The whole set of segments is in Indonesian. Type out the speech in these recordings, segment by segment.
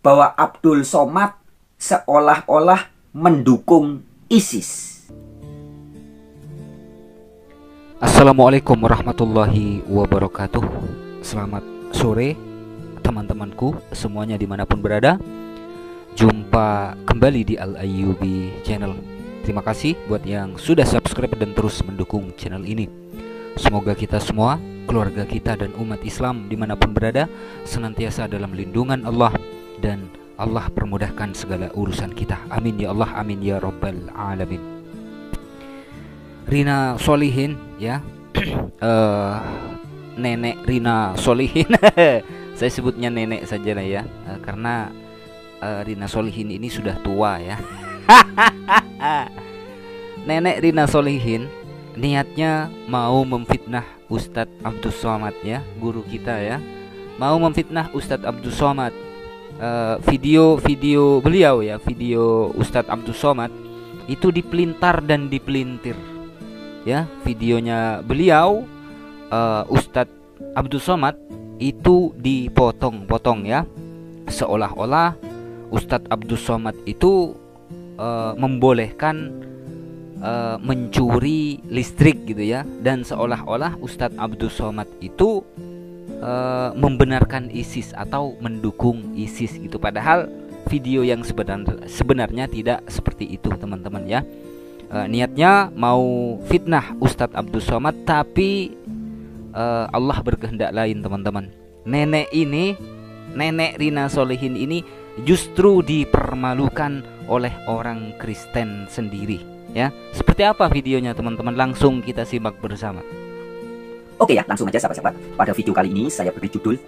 bahwa Abdul Somad seolah-olah mendukung ISIS. Assalamualaikum warahmatullahi wabarakatuh. Selamat sore teman-temanku semuanya dimanapun berada. Jumpa kembali di Al-Ayyubi Channel. Terima kasih buat yang sudah subscribe dan terus mendukung channel ini. Semoga kita semua, keluarga kita dan umat Islam dimanapun berada senantiasa dalam lindungan Allah, dan Allah permudahkan segala urusan kita. Amin ya Allah, amin ya Rabbal Alamin. Rina Solihin ya, Nenek Rina Solihin. Saya sebutnya nenek saja lah ya, karena Rina Solihin ini sudah tua ya. Nenek Rina Solihin niatnya mau memfitnah Ustadz Abdul Somad ya, guru kita ya. Mau memfitnah Ustadz Abdul Somad. Video beliau ya, video Ustadz Abdul Somad itu dipelintar dan dipelintir ya. Videonya beliau Ustadz Abdul Somad itu dipotong-potong ya, seolah-olah Ustadz Abdul Somad itu membolehkan mencuri listrik gitu ya, dan seolah-olah Ustadz Abdul Somad itu membenarkan ISIS atau mendukung ISIS gitu. Padahal video yang sebenarnya tidak seperti itu teman-teman ya. Niatnya mau fitnah Ustadz Abdul Somad, tapi Allah berkehendak lain teman-teman. Nenek Rina Solihin ini justru dipermalukan oleh orang Kristen sendiri ya. Seperti apa videonya teman-teman? Langsung kita simak bersama. Oke ya, langsung aja sahabat-sahabat. Pada video kali ini saya beri judul,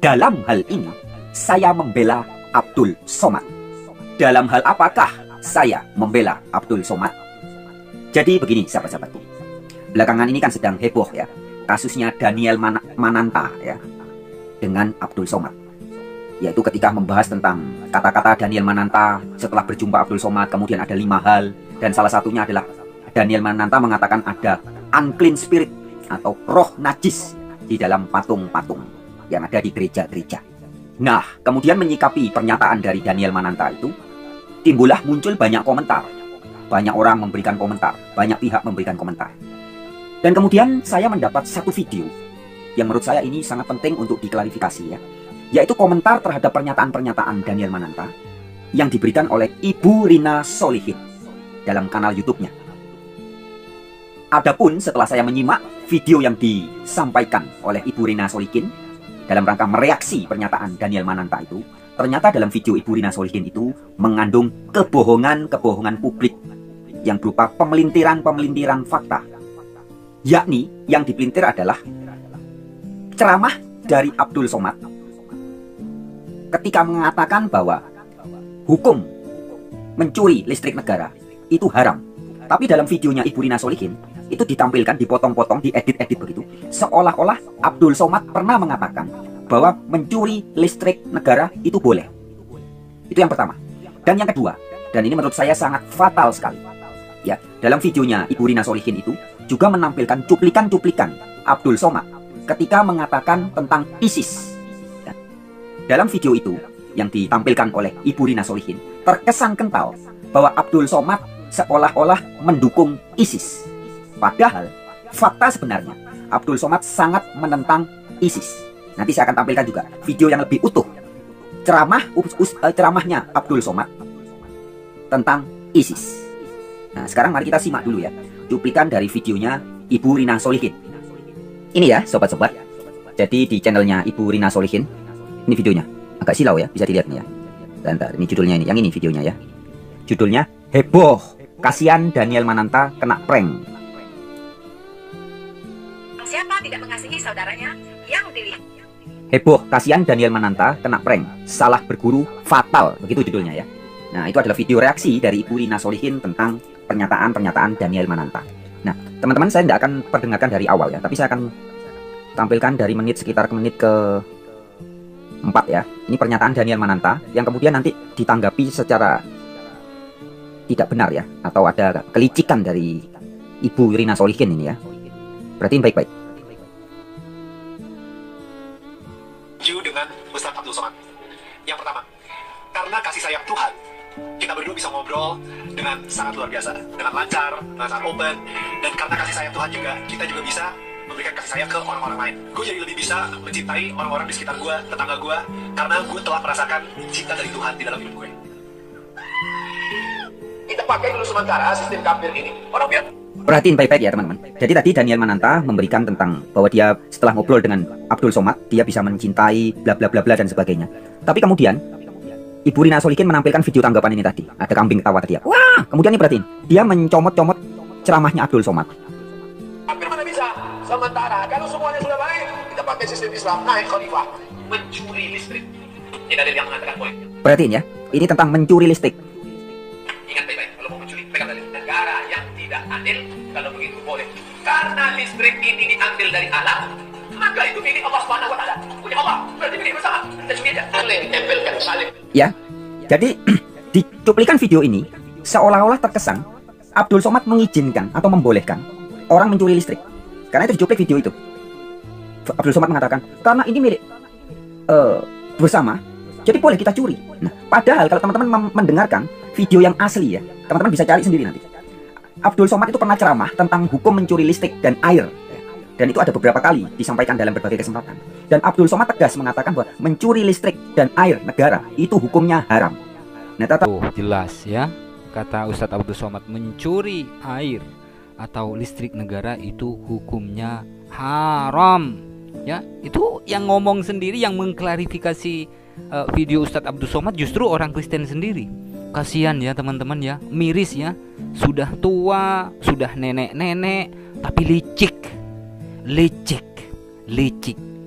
dalam hal ini saya membela Abdul Somad. Dalam hal apakah saya membela Abdul Somad? Jadi begini sahabat-sahabatku, belakangan ini kan sedang heboh ya kasusnya Daniel Mananta ya dengan Abdul Somad, yaitu ketika membahas tentang kata-kata Daniel Mananta setelah berjumpa Abdul Somad. Kemudian ada 5 hal, dan salah satunya adalah Daniel Mananta mengatakan ada unclean spirit atau roh najis di dalam patung-patung yang ada di gereja-gereja. Nah, kemudian menyikapi pernyataan dari Daniel Mananta itu, muncul banyak komentar. Banyak orang memberikan komentar, banyak pihak memberikan komentar. Dan kemudian saya mendapat satu video yang menurut saya ini sangat penting untuk diklarifikasi ya, yaitu komentar terhadap pernyataan-pernyataan Daniel Mananta yang diberikan oleh Ibu Rina Solihin dalam kanal YouTube-nya. Adapun setelah saya menyimak video yang disampaikan oleh Ibu Rina Solihin dalam rangka mereaksi pernyataan Daniel Mananta itu, ternyata dalam video Ibu Rina Solihin itu mengandung kebohongan publik yang berupa pemelintiran fakta. Yakni yang dipelintir adalah ceramah dari Abdul Somad ketika mengatakan bahwa hukum mencuri listrik negara itu haram. Tapi dalam videonya Ibu Rina Solihin itu ditampilkan, dipotong-potong, diedit-edit begitu, seolah-olah Abdul Somad pernah mengatakan bahwa mencuri listrik negara itu boleh. Itu yang pertama. Dan yang kedua, dan ini menurut saya sangat fatal sekali ya, dalam videonya Ibu Rina Solihin itu juga menampilkan cuplikan-cuplikan Abdul Somad ketika mengatakan tentang ISIS ya. Dalam video itu yang ditampilkan oleh Ibu Rina Solihin, terkesan kental bahwa Abdul Somad seolah-olah mendukung ISIS. Padahal fakta sebenarnya Abdul Somad sangat menentang ISIS. Nanti saya akan tampilkan juga video yang lebih utuh, ceramahnya Abdul Somad tentang ISIS. Nah, sekarang mari kita simak dulu ya cuplikan dari videonya Ibu Rina Solihin. Ini ya sobat-sobat, jadi di channelnya Ibu Rina Solihin. Ini videonya, agak silau ya, bisa dilihat nih ya. Bentar, ini judulnya ini, yang ini videonya ya. Judulnya heboh, kasihan Daniel Mananta kena prank. Siapa tidak mengasihi saudaranya yang dilihat? Heboh, kasihan Daniel Mananta kena prank, salah berguru fatal, begitu judulnya ya. Nah, itu adalah video reaksi dari Ibu Rina Solihin tentang pernyataan-pernyataan Daniel Mananta. Nah, teman-teman, saya tidak akan perdengarkan dari awal ya, tapi saya akan tampilkan dari sekitar menit ke 4 ya. Ini pernyataan Daniel Mananta yang kemudian nanti ditanggapi secara tidak benar ya, atau ada kelicikan dari Ibu Rina Solihin ini ya. Perhatiin baik-baik. Dengan Ustadz Abdul Somad. Yang pertama, karena kasih sayang Tuhan, kita berdua bisa ngobrol dengan sangat luar biasa, dengan lancar, dengan sangat open. Dan karena kasih sayang Tuhan juga, kita juga bisa memberikan kasih sayang ke orang-orang lain. Gue jadi lebih bisa mencintai orang-orang di sekitar gue, tetangga gue, karena gue telah merasakan cinta dari Tuhan di dalam hidup gue. Kita pakai dulu sementara sistem kafir ini. Orang biar Perhatiin baik-baik ya teman-teman. Jadi tadi Daniel Mananta memberikan tentang bahwa dia setelah ngobrol dengan Abdul Somad, dia bisa mencintai bla bla bla bla dan sebagainya. Tapi kemudian Ibu Rina Solikin menampilkan video tanggapan ini tadi. Ada kambing ketawa tadi ya. Wah, kemudian ini perhatiin. Dia mencomot-comot ceramahnya Abdul Somad. hampir mana bisa. Sementara kalau semuanya sudah baik, kita pakai sistem Islam naik khalifah, mencuri listrik. Ini dalil yang mengatakan boleh. Perhatiin ya. Ini tentang mencuri listrik. Ingat baik-baik, kalau mau mencuri, pegang dalil. Negara yang tidak adil, kalau begitu boleh. Karena listrik ini diambil dari alam, maka itu milik Allah Subhanahu wa Ta'ala. Punya Allah, berarti milik bersama. Kita curi aja. Boleh ditempelkan salib. Ya. Jadi di cuplikan video ini seolah-olah terkesan Abdul Somad mengizinkan atau membolehkan orang mencuri listrik. Karena itu dicuplik video itu. Abdul Somad mengatakan, karena ini milik bersama, jadi boleh kita curi. Nah, padahal kalau teman-teman mendengarkan video yang asli ya, teman-teman bisa cari sendiri nanti. Abdul Somad itu pernah ceramah tentang hukum mencuri listrik dan air. Dan itu ada beberapa kali disampaikan dalam berbagai kesempatan. Dan Abdul Somad tegas mengatakan bahwa mencuri listrik dan air negara itu hukumnya haram. Nah, jelas ya. Kata Ustadz Abdul Somad, mencuri air atau listrik negara itu hukumnya haram. Ya, itu yang ngomong sendiri, yang mengklarifikasi video Ustadz Abdul Somad justru orang Kristen sendiri. Kasihan ya teman-teman ya, miris ya. Sudah tua, sudah nenek-nenek, tapi licik.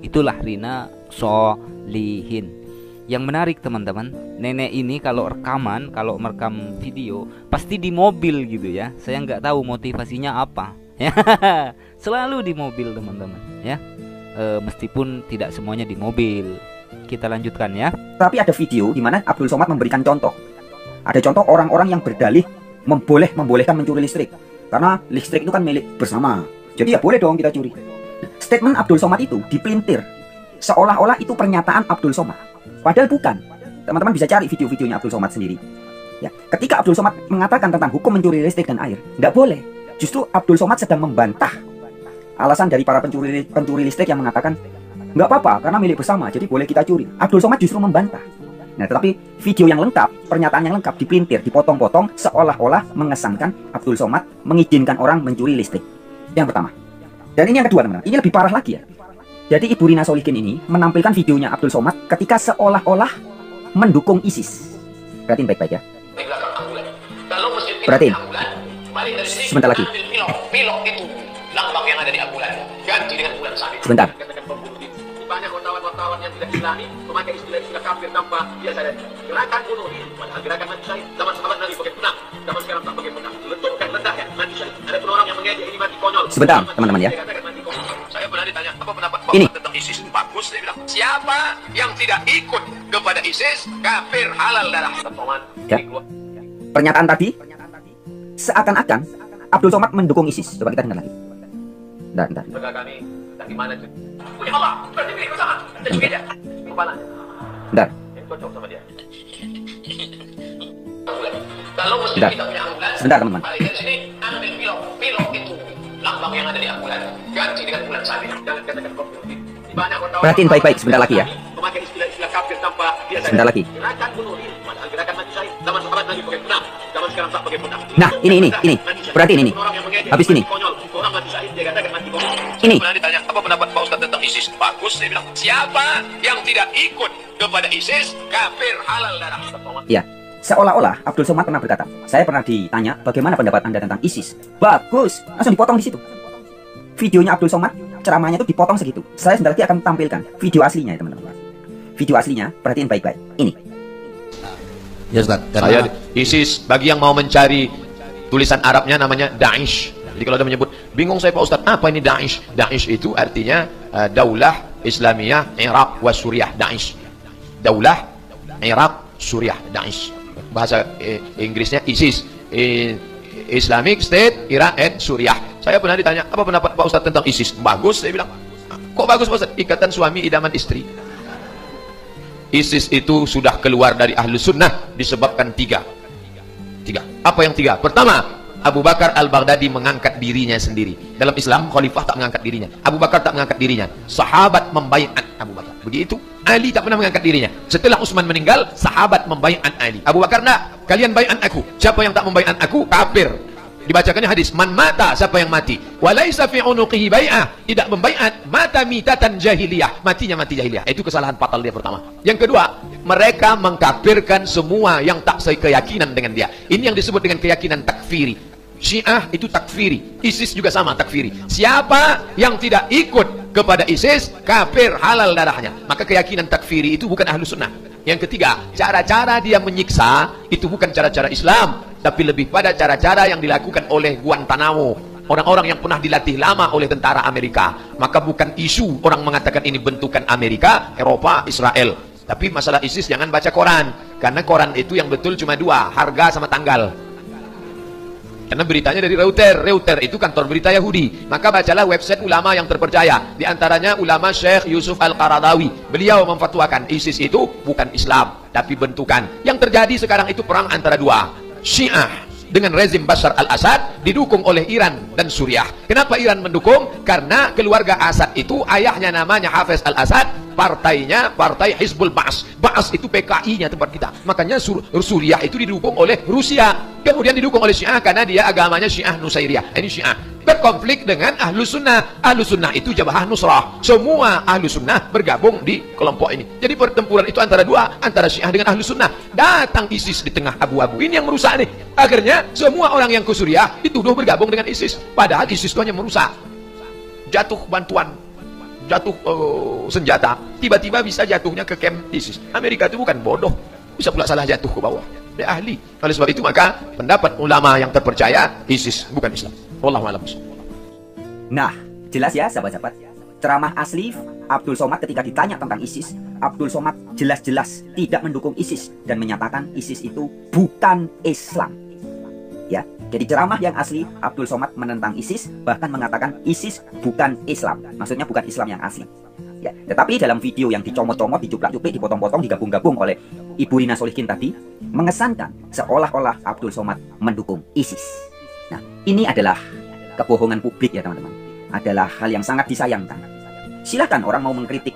Itulah Rina Solihin. Yang menarik teman-teman, nenek ini kalau merekam video pasti di mobil gitu ya. Saya nggak tahu motivasinya apa. Ya, selalu di mobil teman-teman ya. Meskipun tidak semuanya di mobil. Kita lanjutkan ya. Tapi ada video di mana Abdul Somad memberikan contoh. Ada contoh orang-orang yang berdalih membolehkan mencuri listrik. Karena listrik itu kan milik bersama. Jadi ya boleh dong kita curi. Statement Abdul Somad itu dipelintir seolah-olah itu pernyataan Abdul Somad. Padahal bukan. Teman-teman bisa cari video-videonya Abdul Somad sendiri. Ya, ketika Abdul Somad mengatakan tentang hukum mencuri listrik dan air, nggak boleh. Justru Abdul Somad sedang membantah alasan dari para pencuri listrik yang mengatakan nggak apa-apa karena milik bersama, jadi boleh kita curi. Abdul Somad justru membantah. Nah, tetapi video yang lengkap, pernyataan yang lengkap dipelintir, dipotong-potong seolah-olah mengesankan Abdul Somad mengizinkan orang mencuri listrik. Yang pertama. Dan ini yang kedua teman-teman. Ini lebih parah lagi ya. Jadi Ibu Rina Solikin ini menampilkan videonya Abdul Somad ketika seolah-olah mendukung ISIS. Perhatiin baik-baik ya. Perhatiin. Sebentar lagi. Pilok itu lambang yang ada di ambulan. Ganti dengan bulan sabit. Sebentar. Banyak wartawan-wartawan yang tidak islami memakai istilah kafir tanpa dia sadari. Gerakan bunuh diri, padahal gerakan mati syahid zaman sahabat Nabi pakai pedang, zaman sekarang tak pakai pedang. Letupkan ledaknya mati syahid. Ada pun orang yang mengejek ini mati konyol. Sebentar teman-teman ya. Saya pernah ditanya apa pendapat Ini tentang ISIS. Bagus, dia bilang. Siapa yang tidak ikut kepada ISIS kafir halal darah. Ya. Pernyataan tadi seakan-akan Abdul Somad mendukung ISIS. Coba kita dengar lagi. Bentar. Kami dari mana itu? Punya Allah, berarti milik bersama. Kita juga aja. Kepala. Bentar. Yang cocok sama dia. Kalau mesti kita punya ambulan. Sebentar teman-teman. Mari dari sini ambil pilok itu lambang yang ada di ambulan. Ganti dengan bulan sabit. Jangan katakan kau banyak wartawan. Perhatiin baik-baik sebentar lagi ya. Memakai istilah kafir tanpa dia sadari. Sebentar lagi. Gerakan bunuh diri, padahal gerakan mati syahid zaman sahabat Nabi pakai pedang, zaman sekarang tak pakai pedang. Nah, ini. Perhatiin ini. Habis ini. Orang mati syahid dia katakan mati konyol. Ini. Pernah ditanya apa pendapat Pak Ustadz tentang ISIS? Bagus, dia bilang. Siapa yang tidak ikut kepada ISIS kafir halal darah. Ya. Seolah-olah Abdul Somad pernah berkata, saya pernah ditanya bagaimana pendapat Anda tentang ISIS. Bagus, langsung dipotong di situ. Videonya Abdul Somad, ceramahnya itu dipotong segitu. Saya sebentar lagi akan tampilkan video aslinya ya teman-teman. Video aslinya, perhatiin baik-baik. Ini. Ya Ustaz, Saya ISIS bagi yang mau mencari tulisan Arabnya namanya Daesh. Jadi kalau ada menyebut, bingung saya Pak Ustaz, apa ini Daesh? Daesh itu artinya Daulah Islamiyah Iraq wa Suriah, Daesh. Daulah Iraq Suriah, Daesh. Bahasa Inggrisnya ISIS, Islamic State Iraq and Suriah. Saya pernah ditanya, apa pendapat Pak Ustaz tentang ISIS? Bagus, saya bilang. Kok bagus Pak Ustaz? Ikatan suami idaman istri. ISIS itu sudah keluar dari Ahlus Sunnah disebabkan tiga. Apa yang tiga? Pertama, Abu Bakar al-Baghdadi mengangkat dirinya sendiri. Dalam Islam, khalifah tak mengangkat dirinya. Abu Bakar tak mengangkat dirinya. Sahabat membaiat Abu Bakar. Begitu. Ali tak pernah mengangkat dirinya. Setelah Utsman meninggal, sahabat membaiat Ali. Abu Bakar, nak, kalian baiat aku. Siapa yang tak membaiat aku, kafir. Dibacakannya hadis, man mata, siapa yang mati. Walaisa fi unuqihi bai'ah, tidak membaiat, mata mitatan jahiliyah, matinya mati jahiliyah. Itu kesalahan fatal dia pertama. Yang kedua, mereka mengkafirkan semua yang tak sekeyakinan dengan dia. Ini yang disebut dengan keyakinan takfiri. Syiah itu takfiri, ISIS juga sama takfiri. Siapa yang tidak ikut kepada ISIS, kafir, halal darahnya. Maka keyakinan takfiri itu bukan Ahlus Sunnah. Yang ketiga, cara-cara dia menyiksa itu bukan cara-cara Islam, tapi lebih pada cara-cara yang dilakukan oleh Guantanamo, orang-orang yang pernah dilatih lama oleh tentara Amerika. Maka bukan isu orang mengatakan ini bentukan Amerika, Eropa, Israel. Tapi masalah ISIS jangan baca koran, karena koran itu yang betul cuma dua, harga sama tanggal. Karena beritanya dari Reuters itu kantor berita Yahudi. Maka bacalah website ulama yang terpercaya. Di antaranya ulama Syekh Yusuf Al-Qaradawi. Beliau memfatwakan ISIS itu bukan Islam, tapi bentukan. Yang terjadi sekarang itu perang antara dua, Syiah dengan rezim Bashar al-Assad, didukung oleh Iran dan Suriah. Kenapa Iran mendukung? Karena keluarga Assad itu ayahnya namanya Hafiz al-Assad, partainya partai Hizbul Ba'as. Ba'as itu PKI-nya tempat kita. Makanya Suriah itu didukung oleh Rusia. Kemudian didukung oleh Syiah karena dia agamanya Syiah Nusairiyah. Ini Syiah berkonflik dengan Ahlus Sunnah. Ahlus Sunnah itu Jabhah Nusrah. Semua Ahlus Sunnah bergabung di kelompok ini. Jadi pertempuran itu antara dua, antara Syiah dengan Ahlus Sunnah. Datang ISIS di tengah abu-abu. Ini yang merusak nih. Akhirnya semua orang yang ke Suriah dituduh bergabung dengan ISIS. Padahal ISIS itu hanya merusak. Jatuh bantuan, jatuh senjata, tiba-tiba bisa jatuhnya ke camp ISIS. Amerika itu bukan bodoh, bisa pula salah jatuh ke bawah. Dia ahli. Oleh sebab itu maka pendapat ulama yang terpercaya, ISIS bukan Islam. Wallahu a'lam. Nah, jelas ya sahabat-sahabat. Ceramah asli Abdul Somad ketika ditanya tentang ISIS, Abdul Somad jelas-jelas tidak mendukung ISIS dan menyatakan ISIS itu bukan Islam. Ya, jadi ceramah yang asli Abdul Somad menentang ISIS, bahkan mengatakan ISIS bukan Islam. Maksudnya bukan Islam yang asli. Ya, tetapi dalam video yang dicomot-comot, dicuplak-cuplik, dipotong-potong, digabung-gabung oleh Ibu Rina Solihin tadi, mengesankan seolah-olah Abdul Somad mendukung ISIS. Nah, ini adalah kebohongan publik ya teman-teman. Adalah hal yang sangat disayangkan. Silahkan orang mau mengkritik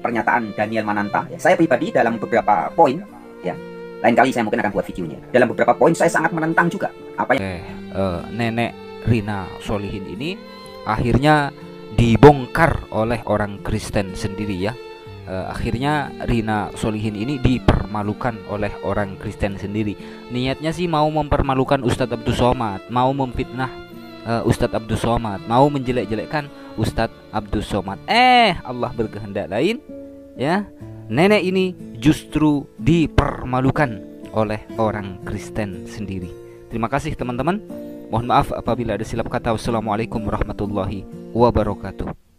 pernyataan Daniel Mananta. Ya, saya pribadi dalam beberapa poin, ya, lain kali saya mungkin akan buat videonya. Dalam beberapa poin saya sangat menentang juga apa yang Nenek Rina Solihin ini akhirnya dibongkar oleh orang Kristen sendiri ya. Akhirnya Rina Solihin ini dipermalukan oleh orang Kristen sendiri. Niatnya sih mau mempermalukan Ustadz Abdul Somad, mau memfitnah Ustadz Abdul Somad, mau menjelek-jelekkan Ustadz Abdul Somad. Allah berkehendak lain ya. Nenek ini justru dipermalukan oleh orang Kristen sendiri. Terima kasih teman-teman. Mohon maaf apabila ada silap kata. Wassalamualaikum warahmatullahi wabarakatuh.